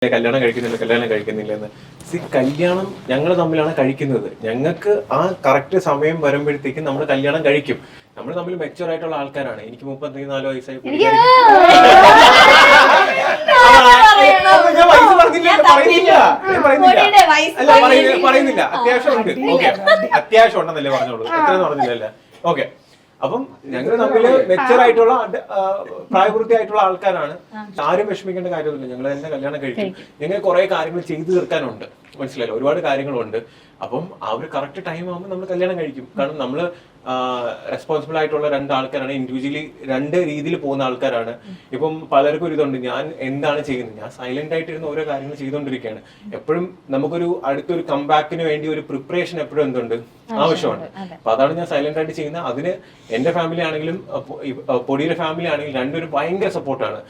കല്യാണം കഴിക്കുന്നില്ല എന്ന്. കല്യാണം ഞങ്ങൾ തമ്മിലാണ് കഴിക്കുന്നത്. ഞങ്ങൾക്ക് ആ കറക്റ്റ് സമയം വരുമ്പോഴത്തേക്കും നമ്മൾ കല്യാണം കഴിക്കും. നമ്മൾ തമ്മിൽ മെച്ചുവർ ആയിട്ടുള്ള ആൾക്കാരാണ്. എനിക്ക് 34 വയസ്സായി. പറയുന്നില്ല. അത്യാവശ്യം ഉണ്ട്. ഓക്കെ, അത്യാവശ്യം ഉണ്ടെന്നല്ലേ പറഞ്ഞോളൂ. എത്രയെന്ന് പറഞ്ഞില്ലല്ലേ? ഓക്കെ. അപ്പം ഞങ്ങൾ തമ്മില് മെച്ചർ ആയിട്ടുള്ള പ്രായപൂർത്തിയായിട്ടുള്ള ആൾക്കാരാണ്. ആരും വിഷമിക്കേണ്ട കാര്യമൊന്നുമില്ല. ഞങ്ങൾ തന്നെ കല്യാണം കഴിക്കും. ഞങ്ങൾ കുറെ കാര്യങ്ങൾ ചെയ്തു തീർക്കാനുണ്ട്. മനസ്സിലായല്ലോ? ഒരുപാട് കാര്യങ്ങളുണ്ട്. അപ്പം ആ ഒരു കറക്റ്റ് ടൈം ആകുമ്പോൾ നമ്മൾ കല്യാണം കഴിക്കും. കാരണം നമ്മള് റെസ്പോൺസിബിൾ ആയിട്ടുള്ള രണ്ടാൾക്കാരാണ്. ഇൻഡിവിജ്വലി രണ്ട് രീതിയിൽ പോകുന്ന ആൾക്കാരാണ്. ഇപ്പം പലർക്കും ഒരു ഇതുണ്ട്, ഞാൻ എന്താണ് ചെയ്യുന്നത്, ഞാൻ സൈലന്റ് ആയിട്ടിരുന്ന ഓരോ കാര്യങ്ങൾ ചെയ്തുകൊണ്ടിരിക്കുകയാണ്. എപ്പോഴും നമുക്കൊരു അടുത്തൊരു കംബാക്കിന് വേണ്ടി ഒരു പ്രിപ്പറേഷൻ എപ്പോഴും എന്തുണ്ട് ആവശ്യമാണ്. അപ്പൊ അതാണ് ഞാൻ സൈലന്റ് ആയിട്ട് ചെയ്യുന്നത്. അതിന് എന്റെ ഫാമിലി ആണെങ്കിലും പൊടിയുടെ ഫാമിലി ആണെങ്കിലും രണ്ടുപേരും ഭയങ്കര സപ്പോർട്ടാണ്.